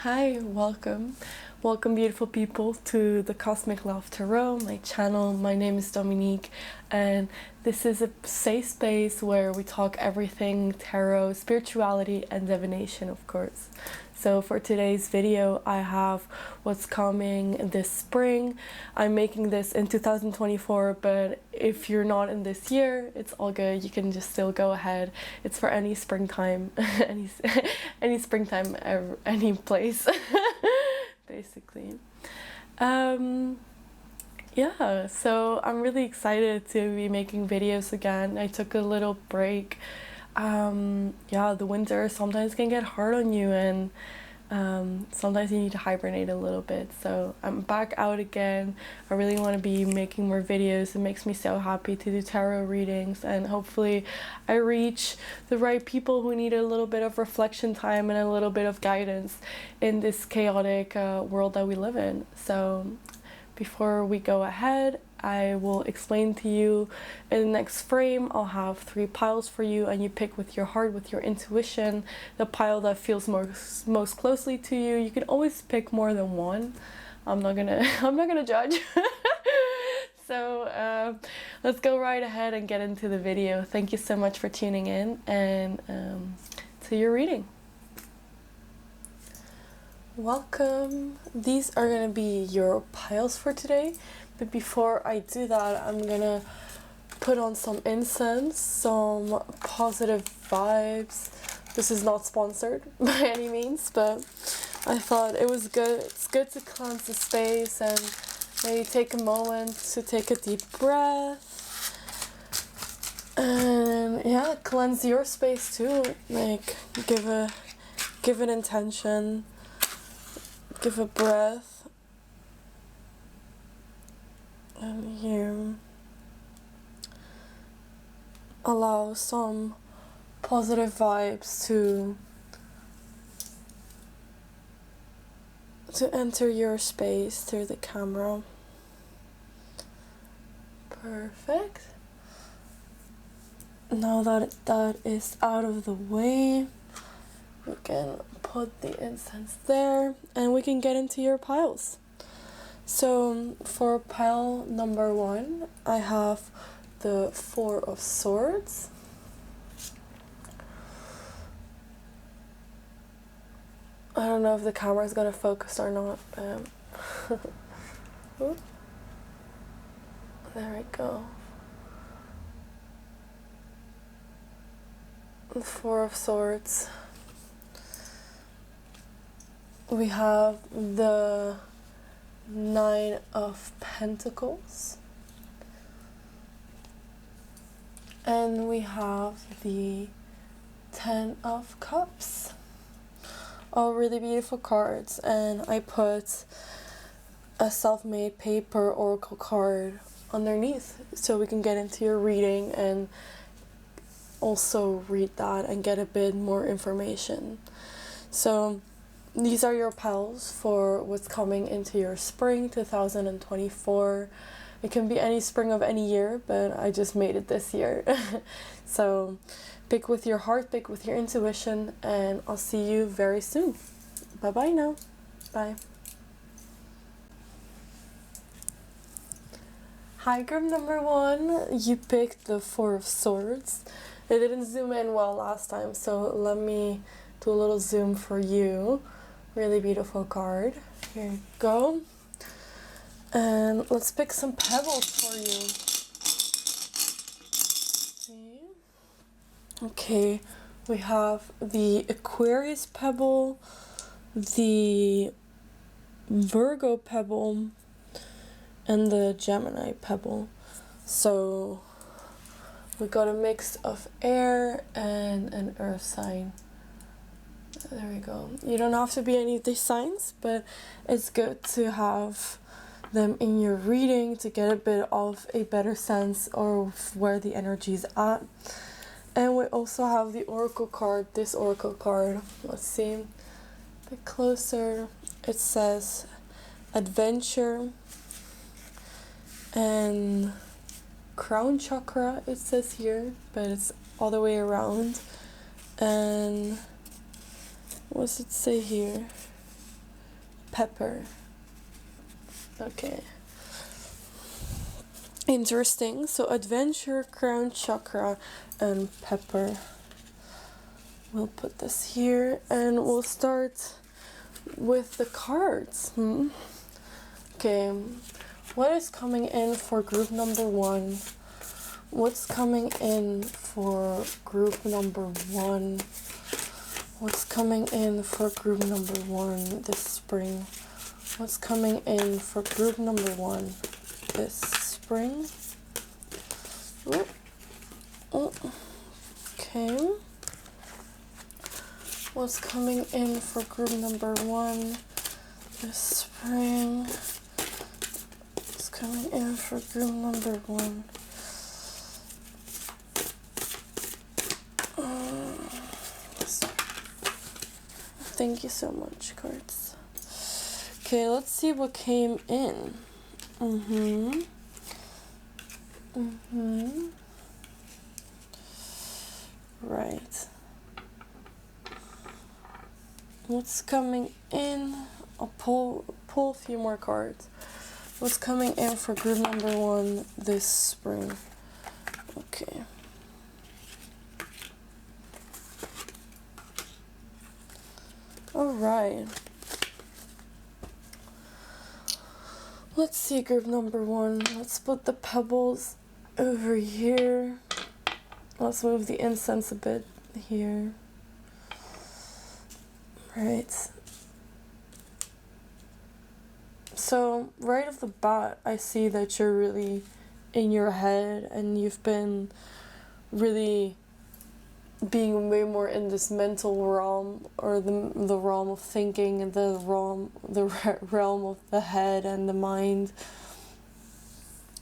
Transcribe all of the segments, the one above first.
Hi, welcome. Welcome, beautiful people, to the Cosmic Love Tarot, my channel. My name is Dominique, and this is a safe space where we talk everything tarot, spirituality, and divination, of course. So for today's video, I have what's coming this spring. I'm making this in 2024, but if you're not in this year, it's all good. You can just still go ahead. It's for any springtime, any springtime, any place, basically. Yeah, so I'm really excited to be making videos again. I took a little break. Yeah, the winter sometimes can get hard on you, and sometimes you need to hibernate a little bit. So I'm back out again. I really want to be making more videos. It makes me so happy to do tarot readings, and hopefully I reach the right people who need a little bit of reflection time and a little bit of guidance in this chaotic world that we live in. So before we go ahead, I will explain to you in the next frame. I'll have 3 piles for you, and you pick with your heart, with your intuition, the pile that feels most closely to you. You can always pick more than one. I'm not gonna judge. So let's go right ahead and get into the video. Thank you so much for tuning in, and to your reading. Welcome. These are gonna be your piles for today. But before I do that, I'm gonna put on some incense, some positive vibes. This is not sponsored by any means, but I thought it was good. It's good to cleanse the space and maybe take a moment to take a deep breath. And yeah, cleanse your space too. Like give an intention, give a breath. And here, allow some positive vibes to enter your space through the camera. Perfect. Now that that is out of the way, we can put the incense there and we can get into your piles. So for pile number 1, I have the 4 of Swords. I don't know if the camera is gonna focus or not. There we go. The 4 of Swords. We have the 9 of Pentacles, and we have the 10 of Cups. All really beautiful cards, and I put a self-made paper oracle card underneath so we can get into your reading and also read that and get a bit more information. So these are your piles for what's coming into your spring 2024. It can be any spring of any year, but I just made it this year. So pick with your heart, pick with your intuition, and I'll see you very soon. Bye bye now. Bye. Hi, group number 1. You picked the 4 of Swords. It didn't zoom in well last time, so let me do a little zoom for you. Really beautiful card. Here you go. And let's pick some pebbles for you. Okay, we have the Aquarius pebble, the Virgo pebble, and the Gemini pebble. So we got a mix of air and an earth sign. There we go. You don't have to be any of these signs, but it's good to have them in your reading to get a bit of a better sense of where the energy is at. And we also have the oracle card, this oracle card. Let's see, a bit closer. It says adventure and crown chakra, it says here, but it's all the way around. And what does it say here? pepper. Okay. Interesting. So adventure, crown chakra, and pepper. We'll put this here and we'll start with the cards. Okay. What is coming in for group number 1? What's coming in for group number 1? What's coming in for group number 1 this spring? What's coming in for group number 1 this spring? Okay. What's coming in for group number 1 this spring? What's coming in for group number 1? Thank you so much, cards. Okay, let's see what came in. Right. What's coming in? I'll pull a few more cards. What's coming in for group number 1 this spring? Okay. All right. Let's see group number 1. Let's put the pebbles over here. Let's move the incense a bit here. Right. So right off the bat, I see that you're really in your head and you've been really being way more in this mental realm, or the realm of thinking, and the realm of the head and the mind.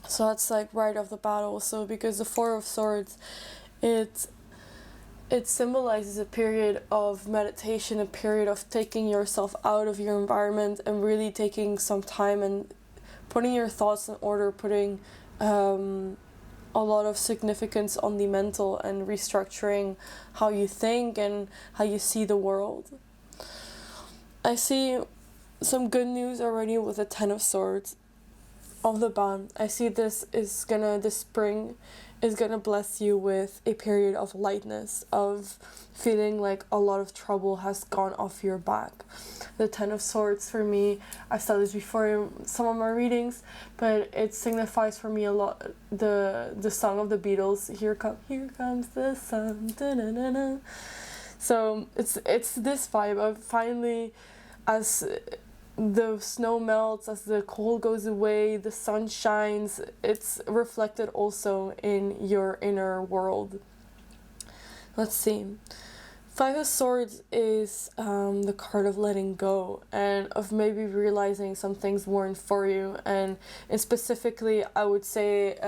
So that's like right off the bat also, because the Four of Swords, it symbolizes a period of meditation, a period of taking yourself out of your environment and really taking some time and putting your thoughts in order, putting a lot of significance on the mental and restructuring how you think and how you see the world. I see some good news already with the Ten of Swords off the bat. I see this spring is gonna bless you with a period of lightness, of feeling like a lot of trouble has gone off your back. The Ten of Swords for me, I've said this before in some of my readings, but it signifies for me a lot the song of the Beatles, here comes the sun, da-na-na-na. So it's this vibe of finally, as the snow melts, as the cold goes away, the sun shines, it's reflected also in your inner world. Let's see. Five of Swords is the card of letting go and of maybe realizing some things weren't for you. And specifically, I would say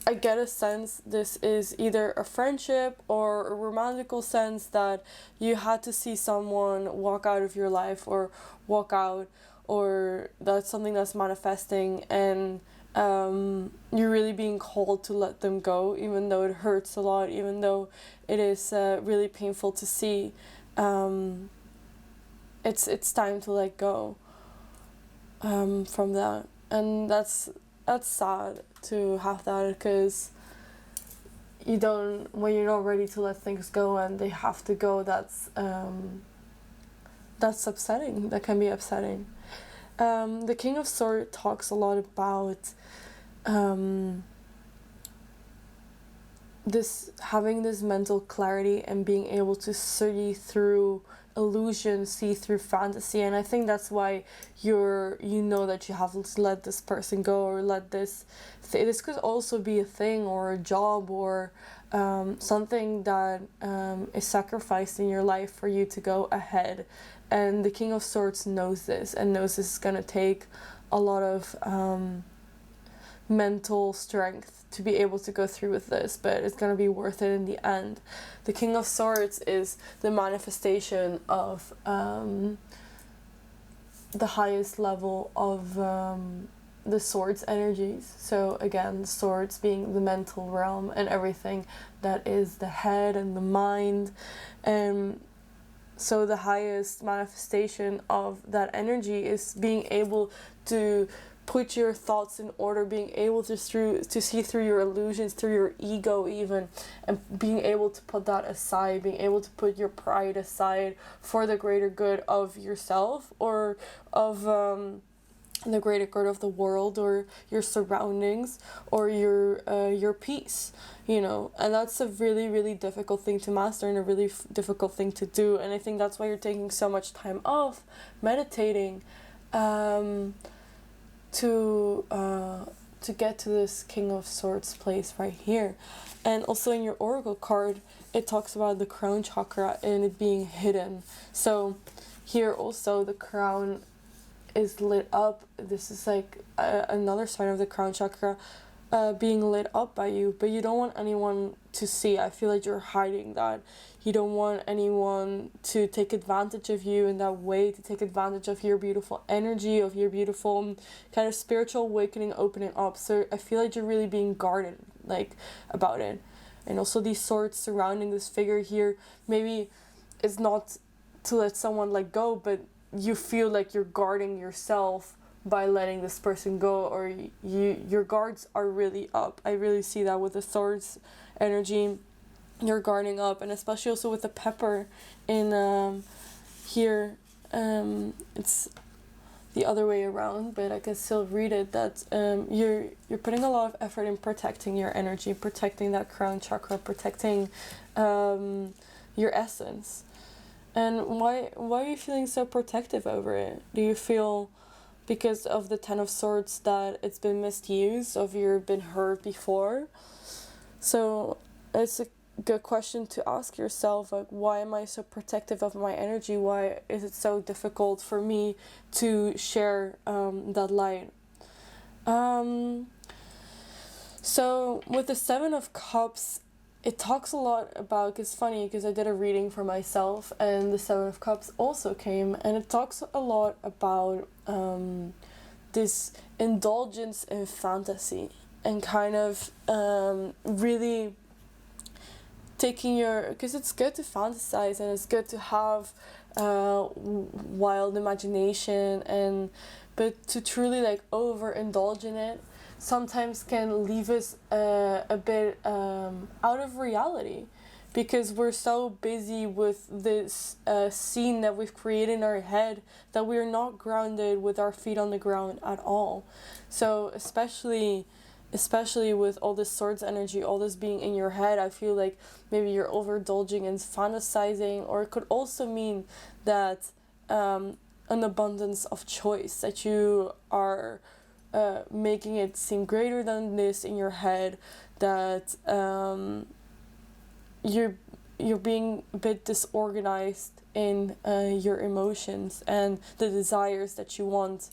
I get a sense this is either a friendship or a romantical sense that you had to see someone walk out of your life or walk out, or that's something that's manifesting, and you're really being called to let them go, even though it hurts a lot, even though it is really painful to see. It's time to let go from that, and that's sad to have that, because when you're not ready to let things go and they have to go, that's upsetting. That can be upsetting. The King of Swords talks a lot about having this mental clarity and being able to see through illusion, see through fantasy, and I think that's why you know that you have to let this person go, or let this could also be a thing or a job or something that is sacrificed in your life for you to go ahead. And the King of Swords knows this, and knows this is going to take a lot of mental strength to be able to go through with this, but it's going to be worth it in the end. The King of Swords is the manifestation of the highest level of the swords energies. So again, the swords being the mental realm and everything that is the head and the mind, and so the highest manifestation of that energy is being able to put your thoughts in order, being able to see through your illusions, through your ego even, and being able to put that aside, being able to put your pride aside for the greater good of yourself, or of the greater good of the world, or your surroundings, or your peace, you know. And that's a really, really difficult thing to master, and a really difficult thing to do. And I think that's why you're taking so much time off meditating, to get to this King of Swords place right here. And also in your oracle card, it talks about the crown chakra and it being hidden. So here also the crown is lit up. This is like another sign of the crown chakra being lit up by you, but you don't want anyone to see. I feel like you're hiding that. You don't want anyone to take advantage of you in that way, to take advantage of your beautiful energy, of your beautiful kind of spiritual awakening opening up. So I feel like you're really being guarded, like, about it. And also these swords surrounding this figure here, maybe it's not to let someone let go, but you feel like you're guarding yourself by letting this person go, or your guards are really up. I really see that with the swords energy. You're guarding up, and especially also with the pepper in here. It's the other way around, but I can still read it, that you're putting a lot of effort in protecting your energy, protecting that crown chakra, protecting your essence. And why are you feeling so protective over it? Do you feel because of the Ten of Swords that it's been misused, or you've been hurt before? So it's a good question to ask yourself, like, why am I so protective of my energy? Why is it so difficult for me to share that light? So with the Seven of Cups, it talks a lot about, it's funny because I did a reading for myself and the Seven of Cups also came, and it talks a lot about this indulgence in fantasy, and kind of really taking your, because it's good to fantasize and it's good to have wild imagination, and but to truly like overindulge in it sometimes can leave us a bit out of reality, because we're so busy with this scene that we've created in our head that we're not grounded with our feet on the ground at all. So especially with all this swords energy, all this being in your head, I feel like maybe you're overindulging and fantasizing, or it could also mean that an abundance of choice, that you are making it seem greater than this in your head, that you're being a bit disorganized in your emotions and the desires that you want.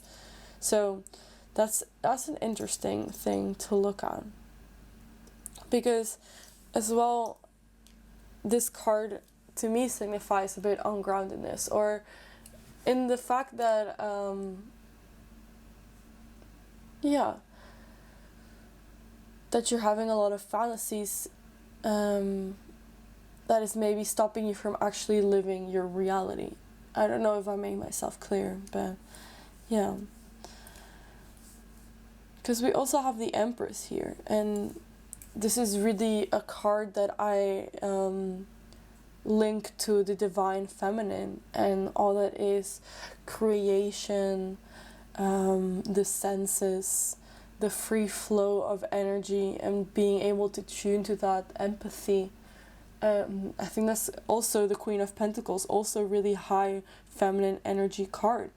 So that's an interesting thing to look at, because as well this card to me signifies a bit ungroundedness, or in the fact that that you're having a lot of fantasies that is maybe stopping you from actually living your reality. I don't know if I made myself clear, but yeah. Because we also have the Empress here, and this is really a card that I link to the divine feminine and all that is creation, the senses, the free flow of energy, and being able to tune to that empathy. I think that's also the Queen of Pentacles, also really high feminine energy card.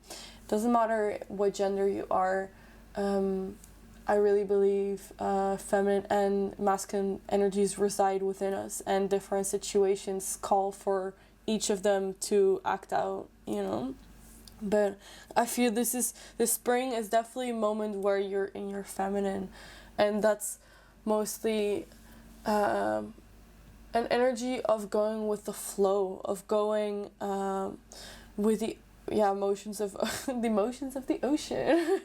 Doesn't matter what gender you are. I really believe feminine and masculine energies reside within us, and different situations call for each of them to act out, you know. But I feel this spring is definitely a moment where you're in your feminine, and that's mostly an energy of going with the flow, of going with the emotions of the emotions of the ocean.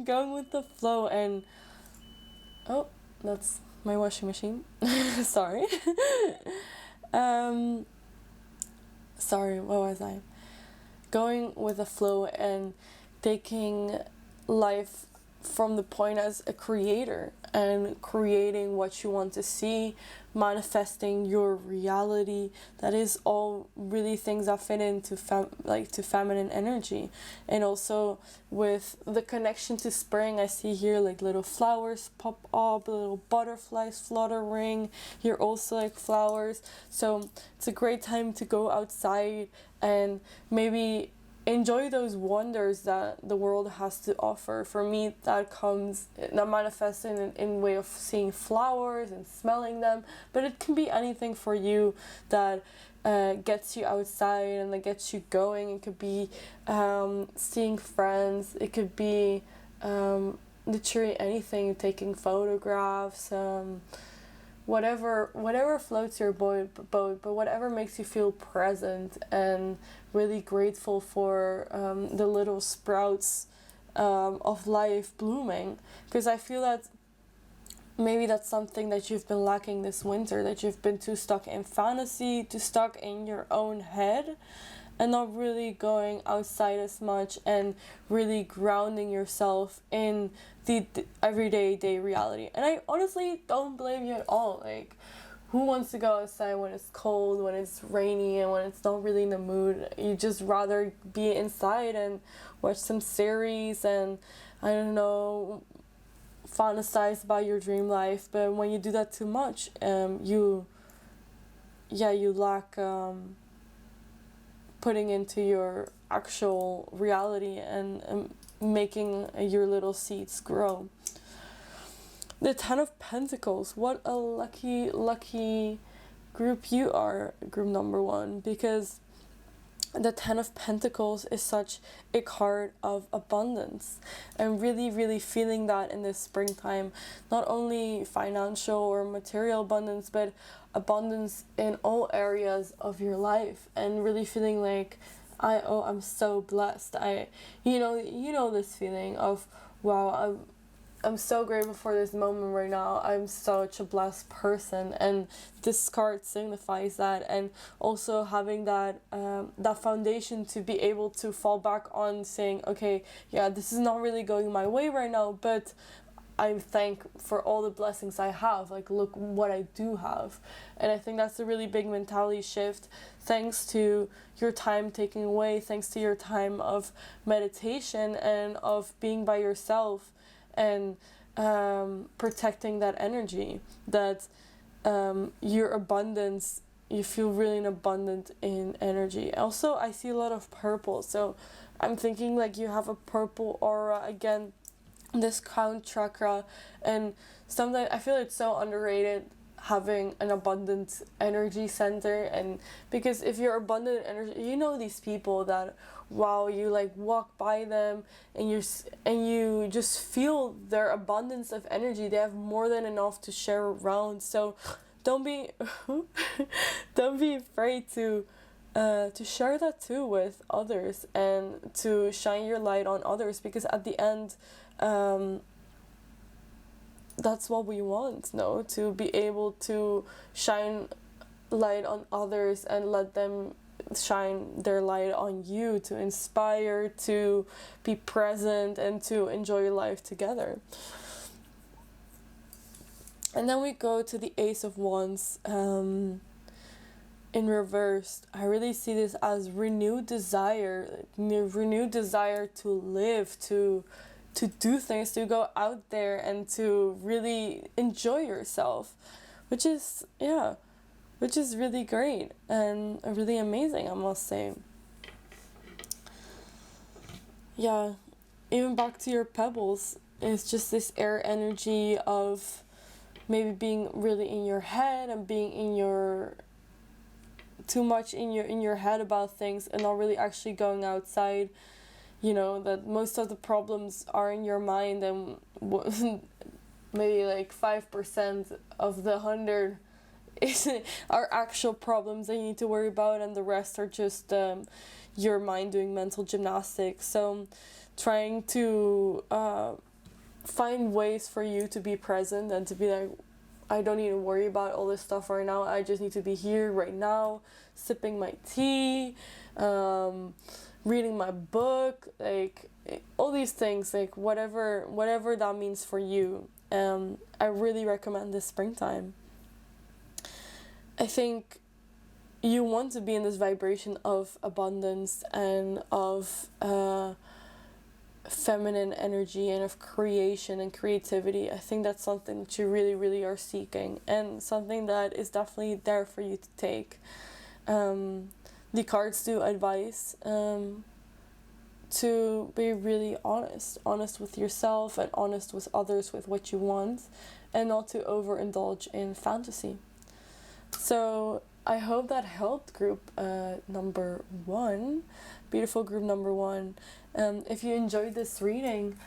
Going with the flow. And oh, that's my washing machine. Sorry. sorry, what was I? Going with the flow and taking life from the point as a creator and creating what you want to see, manifesting your reality. That is all really things that fit into to feminine energy. And also with the connection to spring, I see here like little flowers pop up, little butterflies fluttering here, also like flowers. So it's a great time to go outside and maybe enjoy those wonders that the world has to offer. For me, that manifests in way of seeing flowers and smelling them, but it can be anything for you that gets you outside and that gets you going. It could be seeing friends, it could be literally anything, taking photographs, whatever floats your boat, but whatever makes you feel present and really grateful for the little sprouts of life blooming. Because I feel that maybe that's something that you've been lacking this winter, that you've been too stuck in fantasy, too stuck in your own head, and not really going outside as much and really grounding yourself in the everyday day reality. And I honestly don't blame you at all. Like, who wants to go outside when it's cold, when it's rainy, and when it's not really in the mood? You just rather be inside and watch some series and, I don't know, fantasize about your dream life. But when you do that too much, you lack putting into your actual reality and making your little seeds grow. The Ten of Pentacles. What a lucky group you are, group number 1, because the Ten of Pentacles is such a card of abundance, and really feeling that in this springtime. Not only financial or material abundance, but abundance in all areas of your life, and really feeling like I'm so blessed. You know this feeling of, wow, I'm so grateful for this moment right now. I'm such a blessed person, and this card signifies that. And also having that foundation to be able to fall back on, saying, okay, yeah, this is not really going my way right now, but I'm thankful for all the blessings I have. Like, look what I do have. And I think that's a really big mentality shift, thanks to your time taking away, thanks to your time of meditation and of being by yourself, and protecting that energy, that your abundance, you feel really abundant in energy. Also, I see a lot of purple, so I'm thinking like you have a purple aura again, this crown chakra. And sometimes I feel it's so underrated having an abundant energy center. And because if you're abundant in energy, you know these people that, wow, you like walk by them and you just feel their abundance of energy. They have more than enough to share around. So don't be afraid to share that too with others, and to shine your light on others, because at the end, that's what we want, no? To be able to shine light on others and let them shine their light on you, to inspire, to be present, and to enjoy life together. And then we go to the Ace of Wands in reverse. I really see this as renewed desire to live, to do things, to go out there and to really enjoy yourself, which is really great and really amazing, I must say. Yeah, even back to your pebbles, it's just this air energy of maybe being really in your head and being too much in your head about things, and not really actually going outside. You know, that most of the problems are in your mind, and maybe like 5% of the 100 are actual problems that you need to worry about, and the rest are just your mind doing mental gymnastics. So trying to find ways for you to be present and to be like, I don't need to worry about all this stuff right now. I just need to be here right now, sipping my tea, reading my book, like all these things, like whatever that means for you. I really recommend this springtime. I think you want to be in this vibration of abundance and of feminine energy and of creation and creativity. I think that's something that you really, really are seeking, and something that is definitely there for you to take. The cards do advise to be really honest with yourself and honest with others with what you want, and not to overindulge in fantasy. So I hope that helped group number 1, beautiful group number 1. If you enjoyed this reading,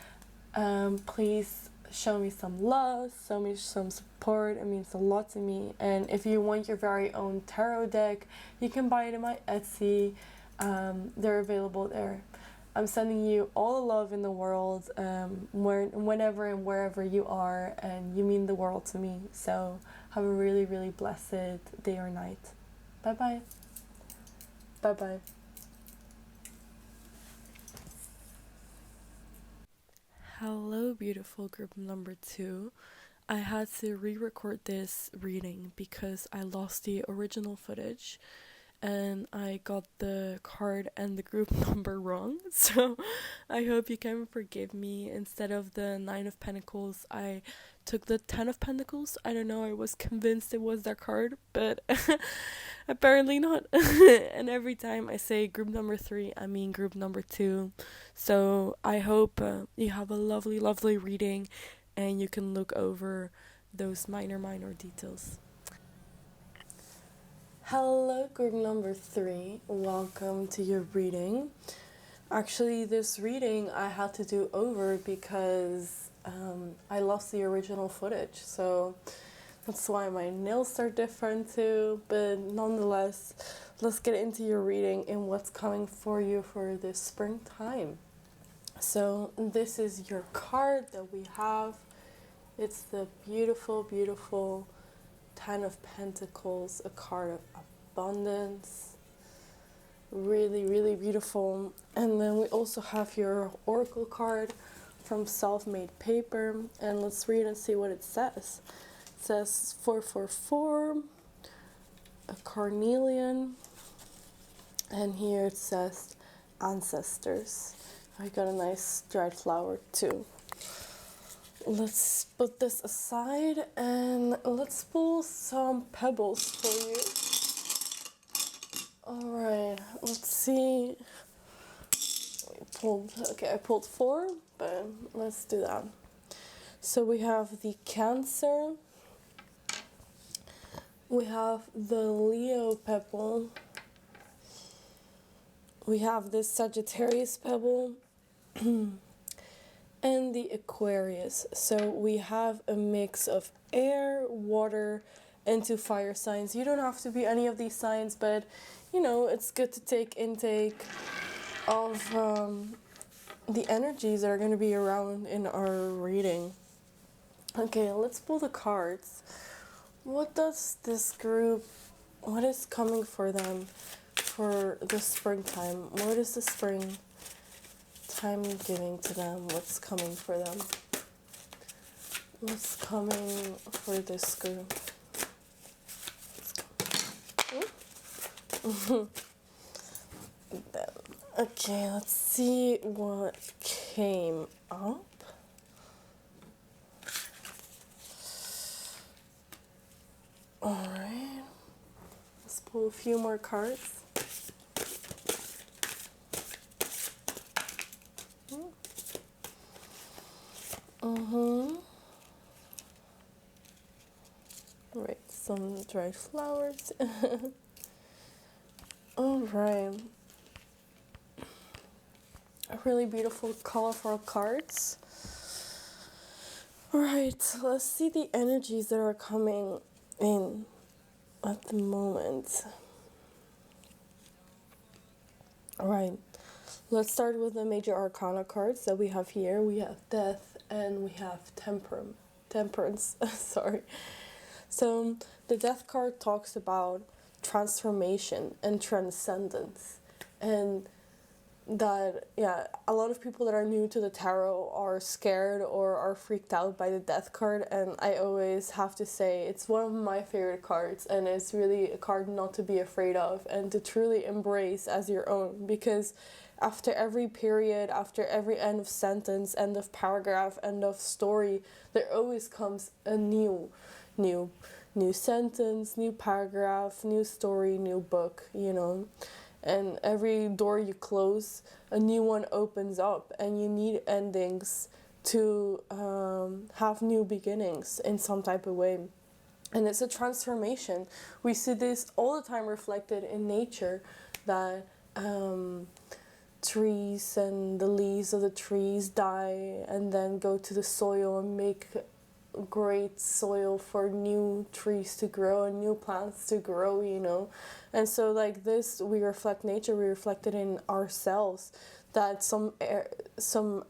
please show me some love, show me some support. It means a lot to me. And if you want your very own tarot deck, you can buy it in my Etsy. They're available there. I'm sending you all the love in the world, whenever and wherever you are, and you mean the world to me. So have a really, really blessed day or night. Bye-bye. Bye-bye. Hello, beautiful group number 2. I had to re-record this reading because I lost the original footage and I got the card and the group number wrong. So I hope you can forgive me. Instead of the 9 of Pentacles, I took the 10 of Pentacles. I don't know, I was convinced it was that card, but apparently not. And every time I say group number 3, I mean group number 2. So I hope you have a lovely, lovely reading and you can look over those minor details. Hello, group number 3. Welcome to your reading. Actually, this reading I had to do over because I lost the original footage. So that's why my nails are different too. But nonetheless, let's get into your reading and what's coming for you for this springtime. So this is your card that we have. It's the beautiful, beautiful 10 of Pentacles, a card of abundance. Really, really beautiful. And then we also have your Oracle card from Self-Made Paper. And let's read and see what it says. It says 444, a carnelian. And here it says ancestors. I got a nice dried flower too. Let's put this aside and let's pull some pebbles for you. Alright, let's see. I pulled 4, but let's do that. So we have the Cancer. We have the Leo pebble. We have the Sagittarius pebble. And the Aquarius. So we have a mix of air, water, and 2 fire signs. You don't have to be any of these signs, but you know, it's good to take intake of the energies that are going to be around in our reading. Okay, let's pull the cards. What does this group, what is coming for them for the springtime? What is the spring time giving to them? What's coming for them? What's coming for this group? Okay, let's see what came up. Alright, let's pull a few more cards. Right, some dried flowers. Alright. Really beautiful, colorful cards. Alright, let's see the energies that are coming in at the moment. Alright, let's start with the major arcana cards that we have here. We have Death and we have Temperance. Sorry. So the death card talks about transformation and transcendence, and that, yeah, a lot of people that are new to the tarot are scared or are freaked out by the death card, and I always have to say it's one of my favorite cards, and it's really a card not to be afraid of and to truly embrace as your own, because after every period, after every end of sentence, end of paragraph, end of story, there always comes a new sentence, new paragraph, new story, new book, you know. And every door you close, a new one opens up, and you need endings to have new beginnings in some type of way. And it's a transformation. We see this all the time reflected in nature, that trees and the leaves of the trees die and then go to the soil and make great soil for new trees to grow and new plants to grow, you know. And so like this, we reflect nature, we reflect it in ourselves, that some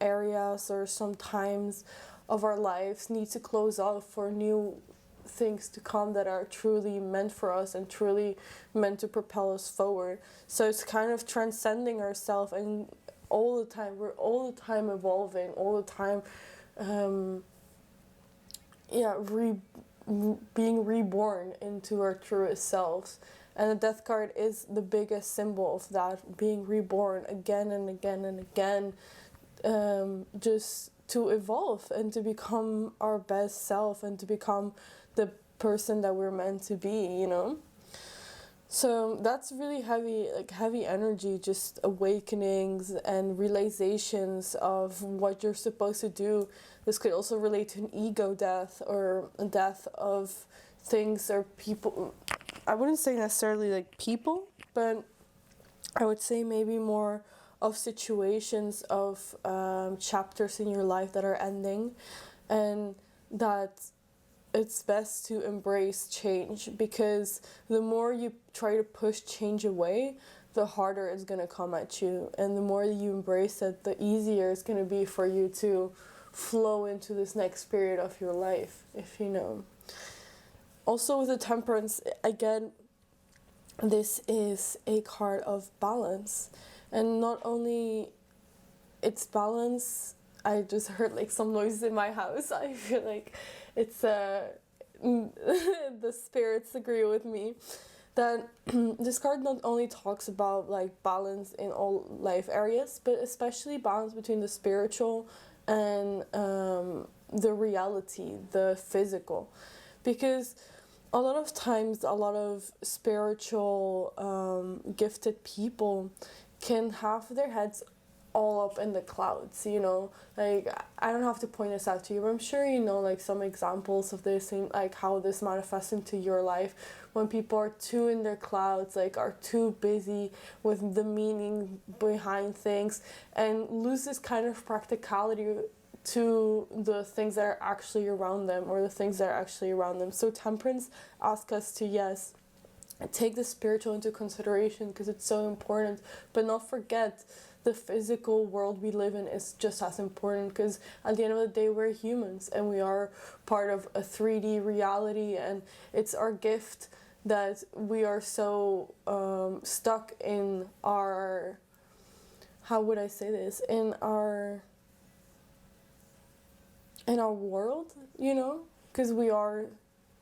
areas or some times of our lives need to close off for new things to come that are truly meant for us and truly meant to propel us forward. So it's kind of transcending ourselves, and all the time we're all the time evolving, all the time being reborn into our truest selves. And the death card is the biggest symbol of that, being reborn again and again and again, just to evolve and to become our best self and to become the person that we're meant to be, you know. So that's really heavy, like heavy energy, just awakenings and realizations of what you're supposed to do. This could also relate to an ego death or a death of things or people. I wouldn't say necessarily like people, but I would say maybe more of situations, of chapters in your life that are ending, and that it's best to embrace change, because the more you try to push change away, the harder it's going to come at you, and the more you embrace it, the easier it's going to be for you to flow into this next period of your life, if you know. Also with the Temperance, again, this is a card of balance, and not only it's balance. I just heard like some noises in my house. I feel like it's the spirits agree with me that this card not only talks about like balance in all life areas, but especially balance between the spiritual and the reality, the physical, because a lot of times a lot of spiritual gifted people can have their heads all up in the clouds, you know. Like, I don't have to point this out to you, but I'm sure you know like some examples of this and like how this manifests into your life, when people are too in their clouds, like are too busy with the meaning behind things, and lose this kind of practicality to the things that are actually around them, or the things that are actually around them. So Temperance asks us to, yes, take the spiritual into consideration, because it's so important, but not forget the physical world we live in is just as important, because at the end of the day we're humans and we are part of a 3D reality, and it's our gift that we are so stuck in our, how would I say this, in our world, you know, because we are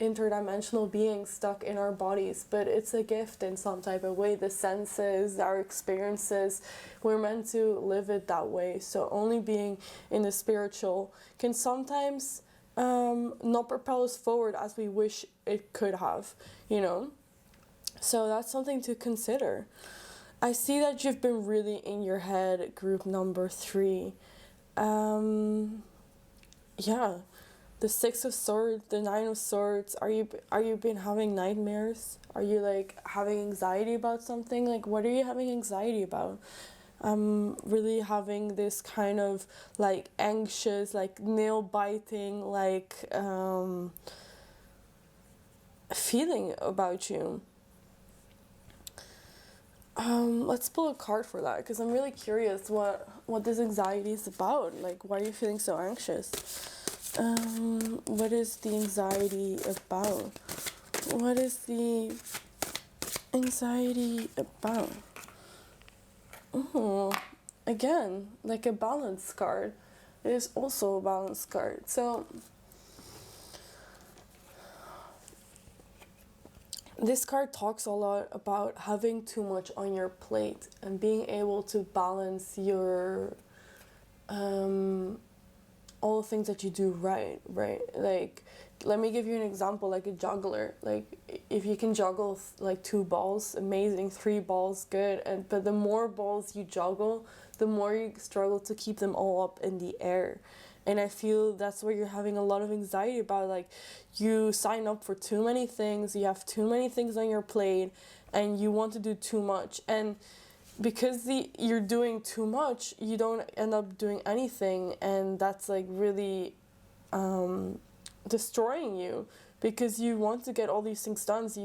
interdimensional beings stuck in our bodies, but it's a gift in some type of way. The senses, our experiences, we're meant to live it that way. So only being in the spiritual can sometimes not propel us forward as we wish it could have, you know. So that's something to consider. I see that you've been really in your head, group number 3. Yeah, the 6 of Swords, the 9 of Swords. Are you been having nightmares? Are you like having anxiety about something? Like, what are you having anxiety about? I'm really having this kind of like anxious, like nail biting, like feeling about you. Let's pull a card for that, because I'm really curious what this anxiety is about. Like, why are you feeling so anxious? What is the anxiety about? What is the anxiety about? Oh, again, like a balance card. It is also a balance card. So this card talks a lot about having too much on your plate and being able to balance your all the things that you do right. Like, let me give you an example, like a juggler. Like, if you can juggle like 2 balls, amazing, 3 balls, good. But the more balls you juggle, the more you struggle to keep them all up in the air. And I feel that's where you're having a lot of anxiety about. Like, you sign up for too many things, you have too many things on your plate, and you want to do too much. And because you're doing too much, you don't end up doing anything, and that's like really destroying you, because you want to get all these things done. So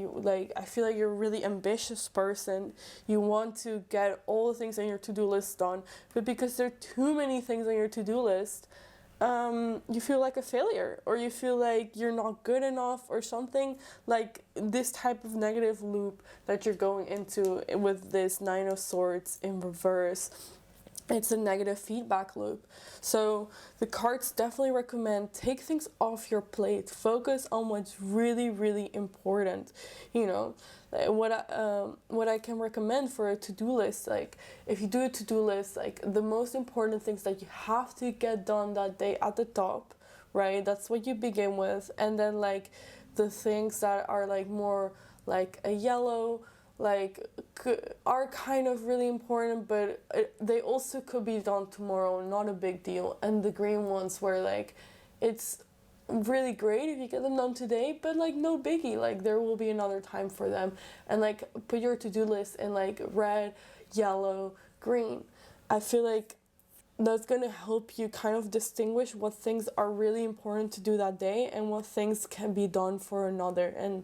I feel like you're a really ambitious person. You want to get all the things on your to-do list done, but because there are too many things on your to-do list, you feel like a failure, or you feel like you're not good enough or something. Like this type of negative loop that you're going into with this 9 of Swords in reverse. It's a negative feedback loop. So the cards definitely recommend take things off your plate. Focus on what's really, really important. What I can recommend for a to-do list, like if you do a to-do list, like the most important things that you have to get done that day at the top, right? That's what you begin with. And then like the things that are like more like a yellow, like are kind of really important, but they also could be done tomorrow, not a big deal. And the green ones where like it's really great if you get them done today, but like no biggie, like there will be another time for them. And like put your to-do list in like red, yellow, green. I feel like that's going to help you kind of distinguish what things are really important to do that day and what things can be done for another. And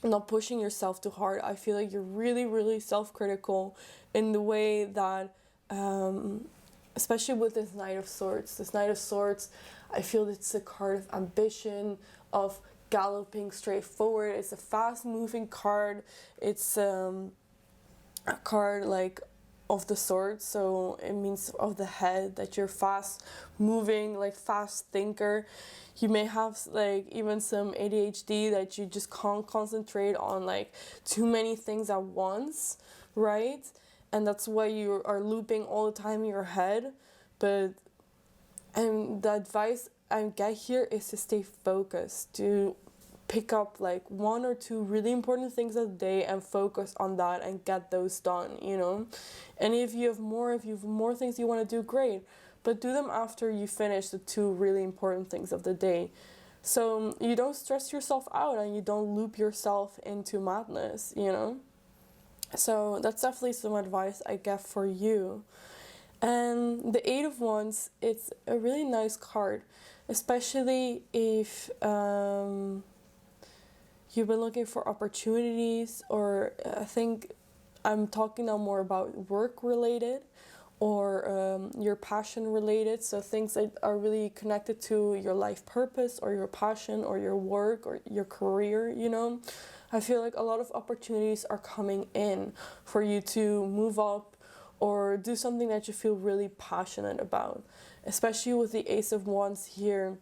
not pushing yourself too hard. I feel like you're really, really self-critical in the way that, especially with this Knight of Swords. This Knight of Swords, I feel it's a card of ambition, of galloping straight forward. It's a fast-moving card. It's a card like of the sword, so it means of the head, that you're fast moving, like fast thinker. You may have like even some ADHD, that you just can't concentrate on like too many things at once, right? And that's why you are looping all the time in your head. And the advice I get here is to stay focused, to pick up like 1 or 2 really important things a day and focus on that and get those done, And if you have more things you want to do, great, but do them after you finish the 2 really important things of the day, so you don't stress yourself out and you don't loop yourself into madness, So that's definitely some advice I get for you. And the 8 of Wands, it's a really nice card, especially if you've been looking for opportunities, or I think I'm talking now more about work related, or your passion related. So things that are really connected to your life purpose or your passion or your work or your career, I feel like a lot of opportunities are coming in for you to move up or do something that you feel really passionate about. Especially with the Ace of Wands here,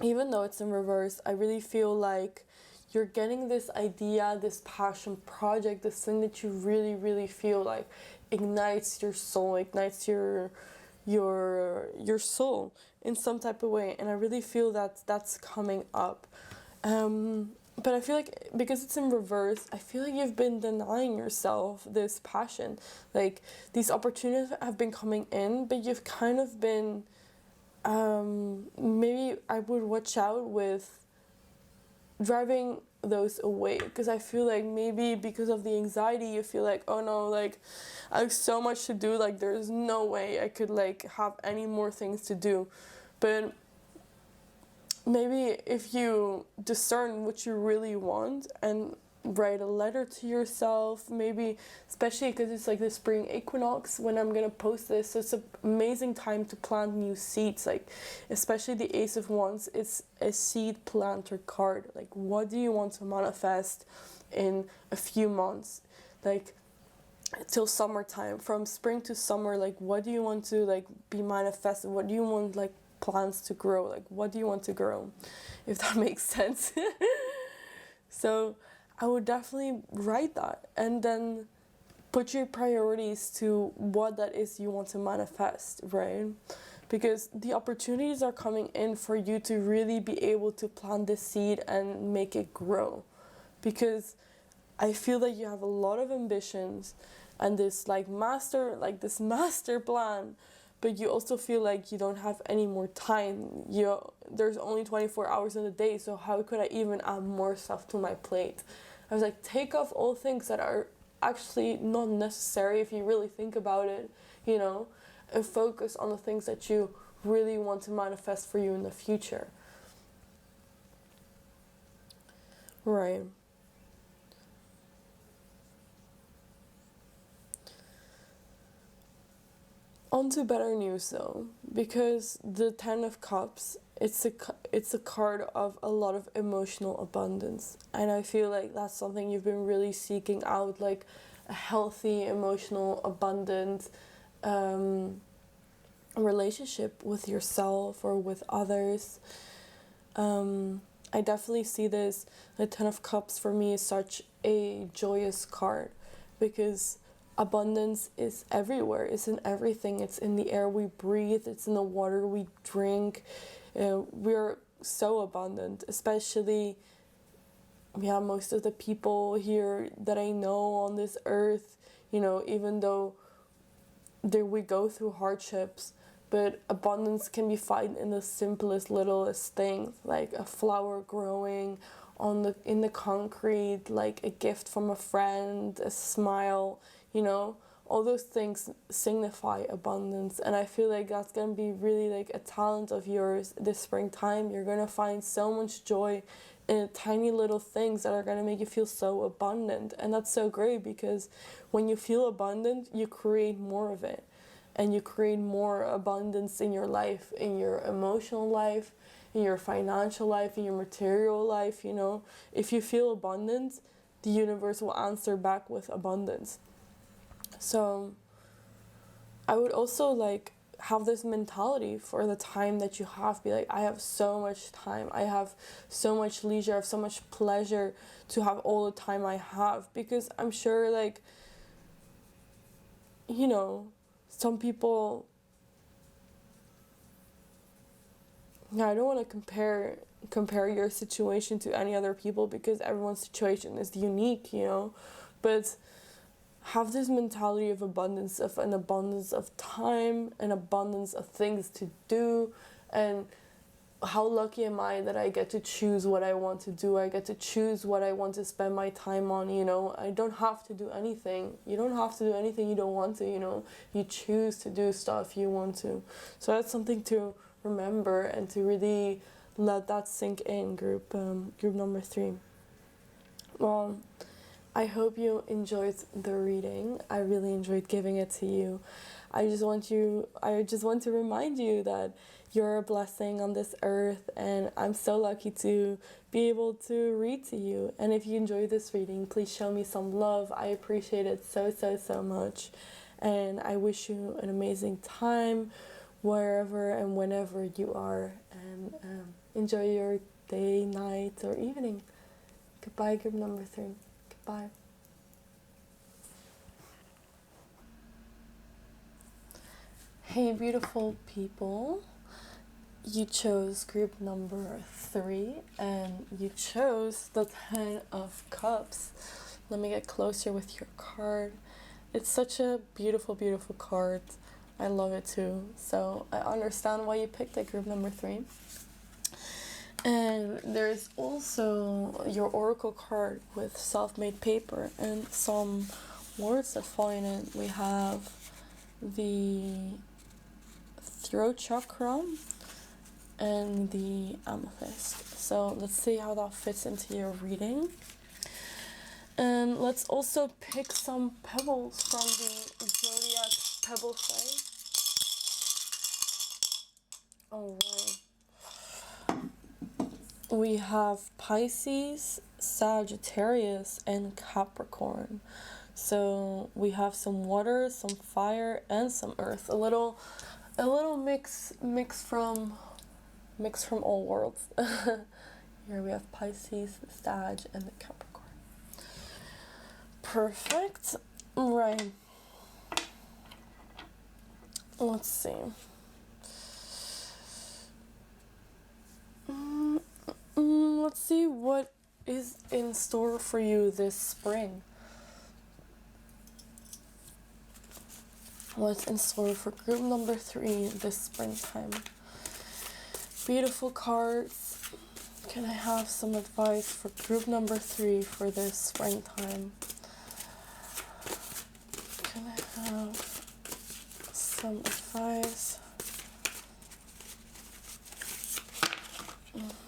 even though it's in reverse, I really feel like you're getting this idea, this passion project, this thing that you really, really feel like ignites your soul, ignites your soul in some type of way. And I really feel that that's coming up. But I feel like because it's in reverse, I feel like you've been denying yourself this passion. Like these opportunities have been coming in, but you've kind of been, maybe I would watch out with driving those away, because I feel like maybe because of the anxiety you feel like, oh no, like I have so much to do, like there's no way I could like have any more things to do. But maybe if you discern what you really want and write a letter to yourself, maybe, especially because it's like the spring equinox when I'm gonna post this, so it's an amazing time to plant new seeds. Like, especially the Ace of Wands, it's a seed planter card. Like, what do you want to manifest in a few months, like till summertime, from spring to summer? Like, what do you want to like be manifested? What do you want like plants to grow? Like, what do you want to grow, if that makes sense? So I would definitely write that, and then put your priorities to what that is you want to manifest, right? Because the opportunities are coming in for you to really be able to plant this seed and make it grow. Because I feel that you have a lot of ambitions and this master plan, but you also feel like you don't have any more time. There's only 24 hours in a day, so how could I even add more stuff to my plate? I was like, take off all things that are actually not necessary if you really think about it, and focus on the things that you really want to manifest for you in the future. Right. On to better news though, because the Ten of Cups, it's a card of a lot of emotional abundance, and I feel like that's something you've been really seeking out, like a healthy, emotional, abundant relationship with yourself or with others. I definitely see this, the Ten of Cups for me is such a joyous card, because abundance is everywhere. It's in everything. It's in the air we breathe. It's in the water we drink. We're so abundant, especially, most of the people here that I know on this earth, even though we go through hardships, but abundance can be found in the simplest, littlest things, like a flower growing in the concrete, like a gift from a friend, a smile, all those things signify abundance. And I feel like that's going to be really like a talent of yours this springtime. You're going to find so much joy in tiny little things that are going to make you feel so abundant. And that's so great, because when you feel abundant, you create more of it. And you create more abundance in your life, in your emotional life, in your financial life, in your material life, If you feel abundant, the universe will answer back with abundance. So I would also have this mentality for the time that you have. Be like, I have so much time. I have so much leisure. I have so much pleasure to have all the time I have. Because I'm sure some people, I don't want to compare your situation to any other people, because everyone's situation is unique, but have this mentality of abundance, of an abundance of time, an abundance of things to do. And how lucky am I that I get to choose what I want to do. I get to choose what I want to spend my time on. I don't have to do anything. You don't have to do anything you don't want to. You choose to do stuff you want to. So that's something to remember, and to really let that sink in, group number 3. Well, I hope you enjoyed the reading. I really enjoyed giving it to you. I just want to remind you that you're a blessing on this earth, and I'm so lucky to be able to read to you. And if you enjoyed this reading, please show me some love. I appreciate it so, so, so much. And I wish you an amazing time wherever and whenever you are. And enjoy your day, night, or evening. Goodbye, group number 3. Goodbye. Hey, beautiful people. You chose group number 3, and you chose the Ten of Cups. Let me get closer with your card. It's such a beautiful, beautiful card. I love it too. So I understand why you picked it, group number 3. And there's also your oracle card with self-made paper and some words that fall in it. We have the throat chakra and the amethyst. So let's see how that fits into your reading. And let's also pick some pebbles from the zodiac pebble sign. Alright. We have Pisces, Sagittarius, and Capricorn. So we have some water, some fire, and some earth. A little mix from all worlds. Here we have Pisces, Sag, and the Capricorn. Perfect. Right. Let's see. Let's see what is in store for you this spring. What's in store for group number 3 this springtime? Beautiful cards. Can I have some advice for group number 3 for this springtime? Can I have some advice?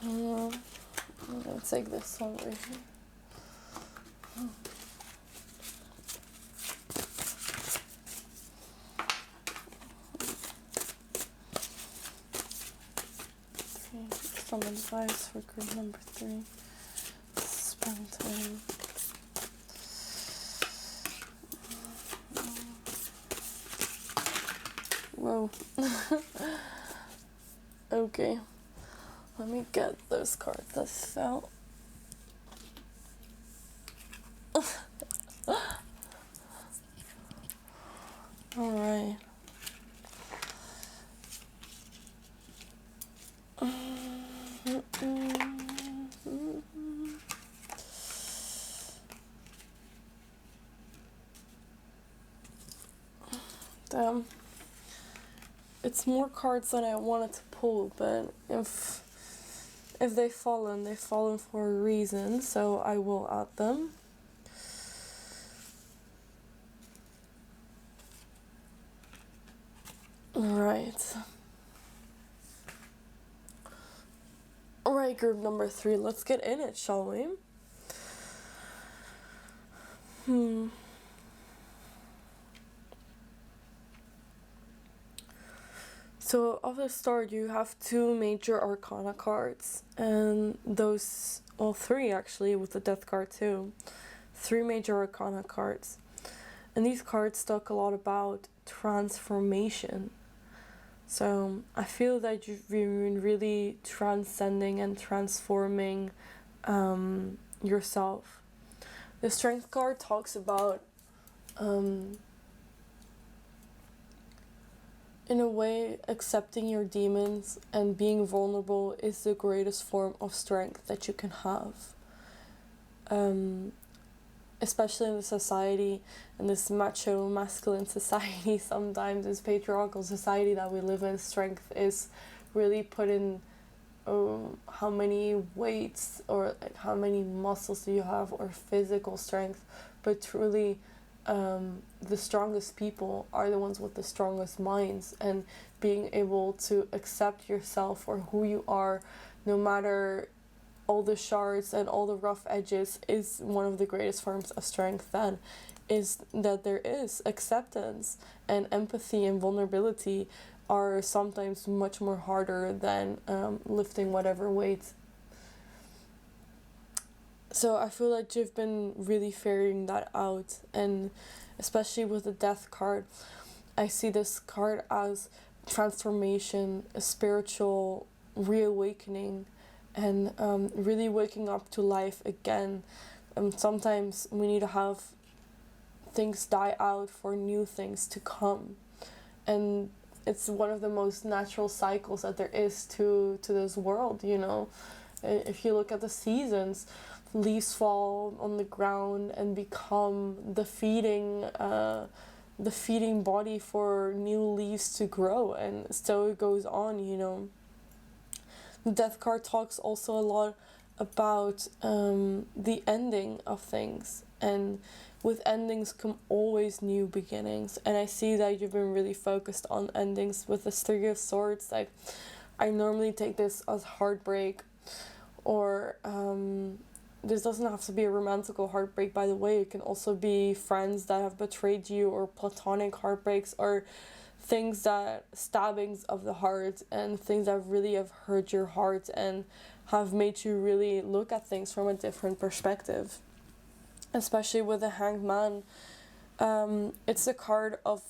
I'm gonna take this one right here. Some advice for group number 3 springtime. Whoa. Okay. Let me get those cards that fell. Alright. Damn. It's more cards than I wanted to pull, but if they've fallen for a reason, so I will add them. Alright. Alright, group number 3, let's get in it, shall we? So, of the start, you have 2 major arcana cards, and those, well, 3 actually, with the death card too. 3 major arcana cards. And these cards talk a lot about transformation. So, I feel that you've been really transcending and transforming yourself. The strength card talks about in a way, accepting your demons and being vulnerable is the greatest form of strength that you can have. Especially in the society, in this macho, masculine society, sometimes this patriarchal society that we live in, strength is really put in how many weights or like, how many muscles do you have, or physical strength, but truly the strongest people are the ones with the strongest minds, and being able to accept yourself for who you are, no matter all the shards and all the rough edges, is one of the greatest forms of strength. That there is acceptance, and empathy and vulnerability are sometimes much more harder than lifting whatever weight. So I feel like you've been really figuring that out, and especially with the death card, I see this card as transformation, a spiritual reawakening, and really waking up to life again. Sometimes we need to have things die out for new things to come, and it's one of the most natural cycles that there is to this world, you know. If you look at the seasons, leaves fall on the ground and become the feeding body for new leaves to grow, and so it goes on, you know. The death card talks also a lot about the ending of things, and with endings come always new beginnings, and I see that you've been really focused on endings with the 3 of Swords. Like, I normally take this as heartbreak, or this doesn't have to be a romantical heartbreak, by the way. It can also be friends that have betrayed you, or platonic heartbreaks, or things that stabbings of the heart, and things that really have hurt your heart and have made you really look at things from a different perspective. Especially with the Hanged Man, it's a card of,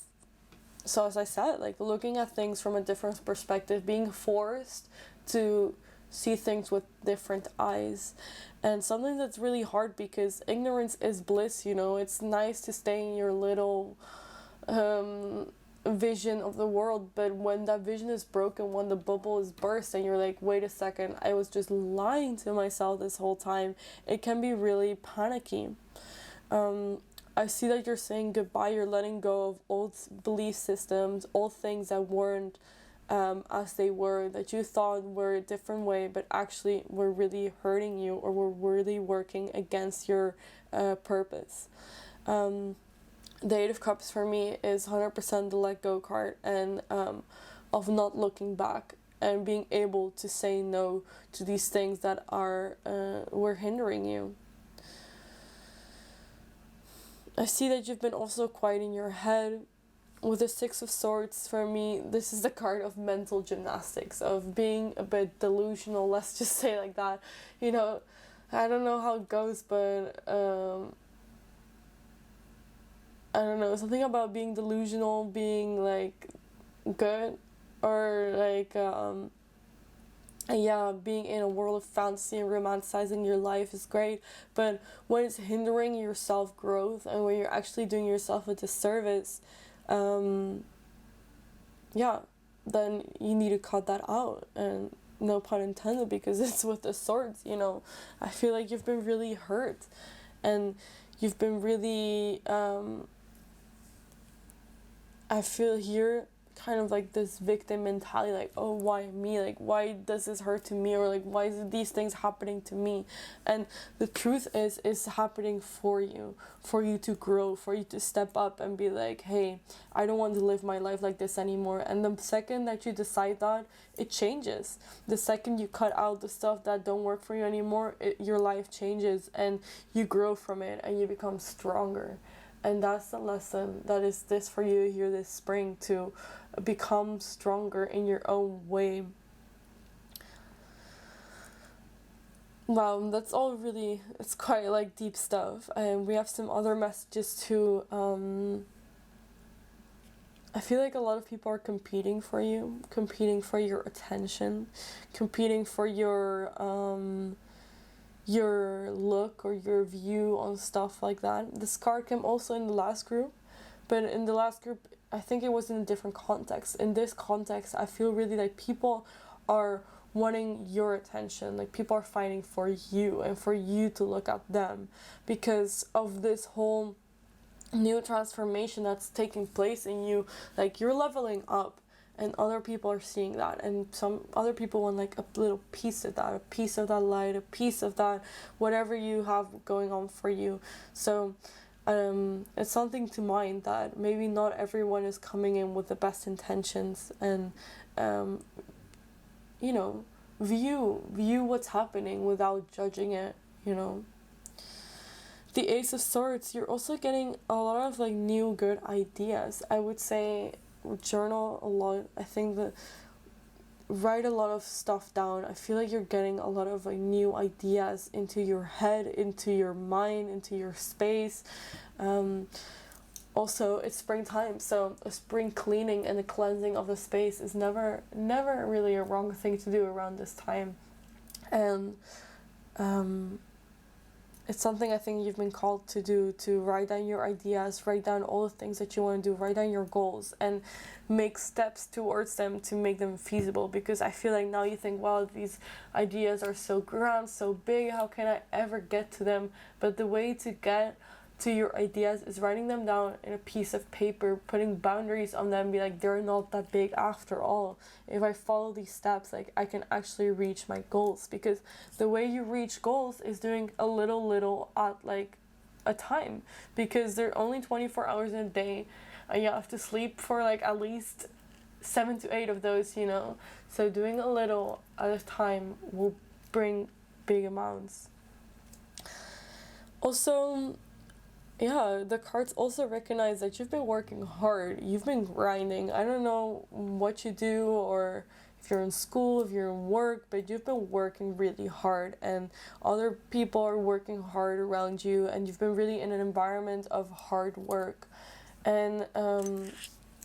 so as I said, like looking at things from a different perspective, being forced to see things with different eyes, and something that's really hard because ignorance is bliss. It's nice to stay in your little vision of the world, but when that vision is broken, when the bubble is burst and you're like, wait a second, I was just lying to myself this whole time, it can be really panicky. I see that you're saying goodbye, you're letting go of old belief systems, old things that weren't as they were, that you thought were a different way, but actually were really hurting you, or were really working against your purpose. The Eight of Cups for me is 100% the let go card, and of not looking back and being able to say no to these things that were hindering you. I see that you've been also quiet in your head. With the Six of Swords, for me, this is the card of mental gymnastics, of being a bit delusional, let's just say like that. I don't know how it goes, but I don't know, something about being delusional, being like good, or like being in a world of fantasy and romanticizing your life is great, but when it's hindering your self-growth and when you're actually doing yourself a disservice, then you need to cut that out, and no pun intended, because it's with the swords. I feel like you've been really hurt, and you've been really I feel here kind of like this victim mentality, like, oh, why me, like, why does this hurt to me, or like, why is these things happening to me? And the truth is, it's happening for you to grow, for you to step up and be like, hey, I don't want to live my life like this anymore. And the second that you decide that, it changes. The second you cut out the stuff that don't work for you anymore, your life changes, and you grow from it, and you become stronger. And that's the lesson that is this for you here this spring, to become stronger in your own way. Wow, that's all really, it's quite like deep stuff. And we have some other messages too. I feel like a lot of people are competing for you, competing for your attention, competing for your look or your view on stuff like that. This card came also in the last group, but in the last group I think it was in a different context. In this context, I feel really like people are wanting your attention, like people are fighting for you and for you to look at them, because of this whole new transformation that's taking place in you. Like, you're leveling up, and other people are seeing that, and some other people want like a little piece of that, a piece of that light, a piece of that whatever you have going on for you. So it's something to mind that maybe not everyone is coming in with the best intentions, and view what's happening without judging it. The Ace of Swords, you're also getting a lot of like new good ideas. I would say journal a lot. I think that write a lot of stuff down. I feel like you're getting a lot of like new ideas into your head, into your mind, into your space. Also, it's springtime, so a spring cleaning and a cleansing of the space is never really a wrong thing to do around this time. And it's something I think you've been called to do, to write down your ideas, write down all the things that you want to do, write down your goals, and make steps towards them to make them feasible. Because I feel like now you think, wow, these ideas are so grand, so big, how can I ever get to them? But the way to get to your ideas is writing them down in a piece of paper, putting boundaries on them, be like, they're not that big after all. If I follow these steps, like, I can actually reach my goals. Because the way you reach goals is doing a little at like a time, because there are only 24 hours in a day, and you have to sleep for like at least 7 to 8 of those, so doing a little at a time will bring big amounts. Also, yeah, the cards also recognize that you've been working hard, you've been grinding. I don't know what you do, or if you're in school, if you're in work, but you've been working really hard, and other people are working hard around you, and you've been really in an environment of hard work. And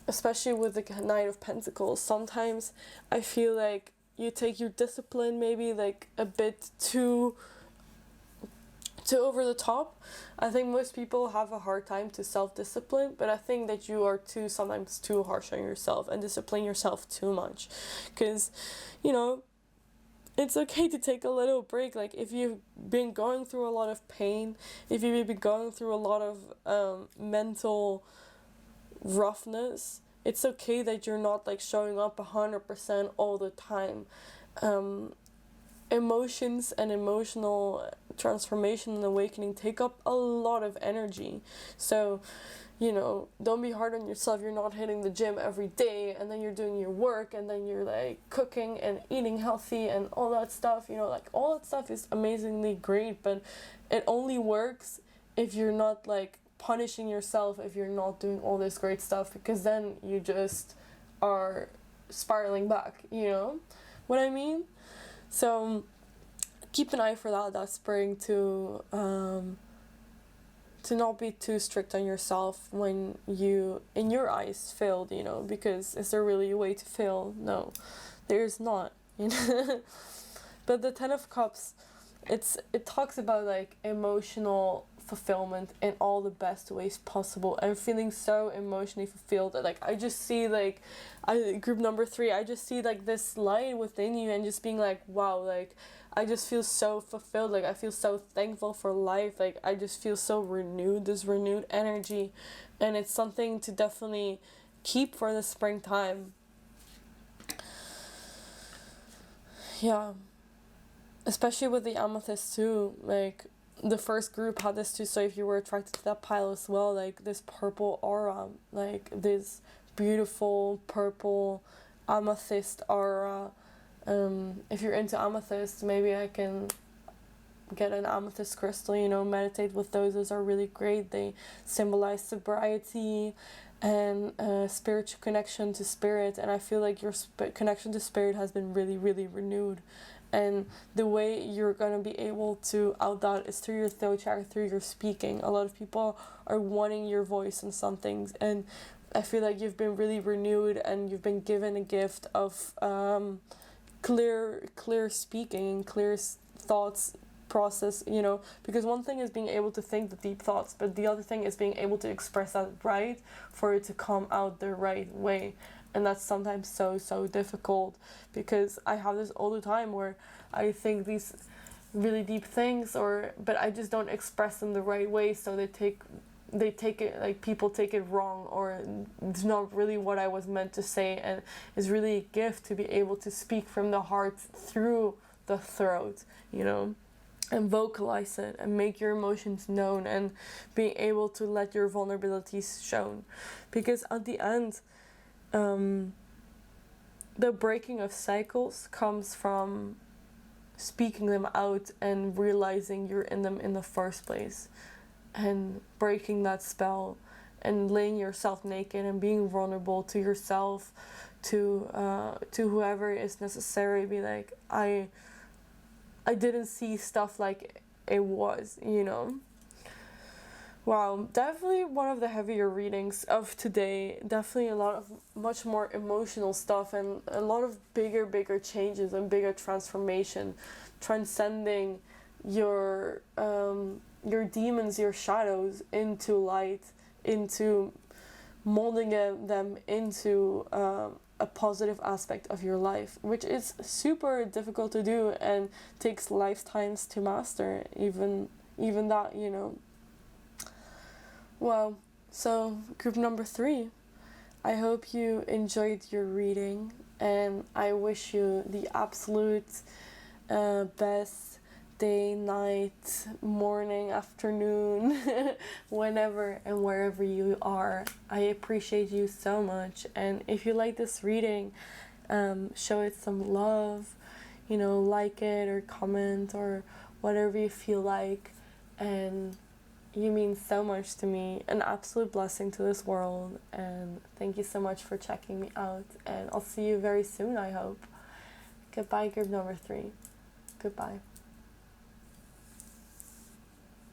especially with the Knight of Pentacles, sometimes I feel like you take your discipline maybe like a bit too over the top. I think most people have a hard time to self-discipline, but I think that you are sometimes too harsh on yourself and discipline yourself too much, because it's okay to take a little break. Like if you've been going through a lot of pain, if you've been going through a lot of mental roughness, it's okay that you're not like showing up 100% all the time. Emotions and emotional transformation and awakening take up a lot of energy. So, don't be hard on yourself. You're not hitting the gym every day, and then you're doing your work, and then you're like cooking and eating healthy and all that stuff. Like all that stuff is amazingly great, but it only works if you're not like punishing yourself, if you're not doing all this great stuff, because then you just are spiraling back, what I mean? So keep an eye for that spring to not be too strict on yourself when you, in your eyes, failed, because is there really a way to fail? No, there's not, But the Ten of Cups, it talks about like emotional fulfillment in all the best ways possible. I'm feeling so emotionally fulfilled that like I just see like group number 3, I just see like this light within you and just being like, wow, like I just feel so fulfilled. Like I feel so thankful for life. Like I just feel so renewed, this renewed energy, and it's something to definitely keep for the springtime. Yeah, especially with the amethyst too. Like the first group had this too, so if you were attracted to that pile as well, like this purple aura, like this beautiful purple amethyst aura. If you're into amethyst, maybe I can get an amethyst crystal, meditate with those are really great. They symbolize sobriety and spiritual connection to spirit, and I feel like your connection to spirit has been really, really renewed. And the way you're going to be able to out that is through your throat chakra, through your speaking. A lot of people are wanting your voice in some things, and I feel like you've been really renewed and you've been given a gift of clear speaking and clear thoughts process, because one thing is being able to think the deep thoughts, but the other thing is being able to express that right for it to come out the right way. And that's sometimes so difficult, because I have this all the time where I think these really deep things, but I just don't express them the right way, so they take it, like people take it wrong, or it's not really what I was meant to say. And it's really a gift to be able to speak from the heart through the throat, and vocalize it and make your emotions known and being able to let your vulnerabilities shown. Because at the end, the breaking of cycles comes from speaking them out and realizing you're in them in the first place, and breaking that spell and laying yourself naked and being vulnerable to yourself, to whoever is necessary. Be like, I didn't see stuff like it was, Wow, definitely one of the heavier readings of today. Definitely a lot of much more emotional stuff, and a lot of bigger changes and bigger transformation, transcending your demons, your shadows into light, into molding them into a positive aspect of your life, which is super difficult to do and takes lifetimes to master, even that, Well, so group number 3, I hope you enjoyed your reading, and I wish you the absolute best day, night, morning, afternoon, whenever and wherever you are. I appreciate you so much, and if you like this reading, show it some love, like it or comment or whatever you feel like, and You mean so much to me, an absolute blessing to this world, and thank you so much for checking me out, and I'll see you very soon, I hope. Goodbye, group number 3. Goodbye.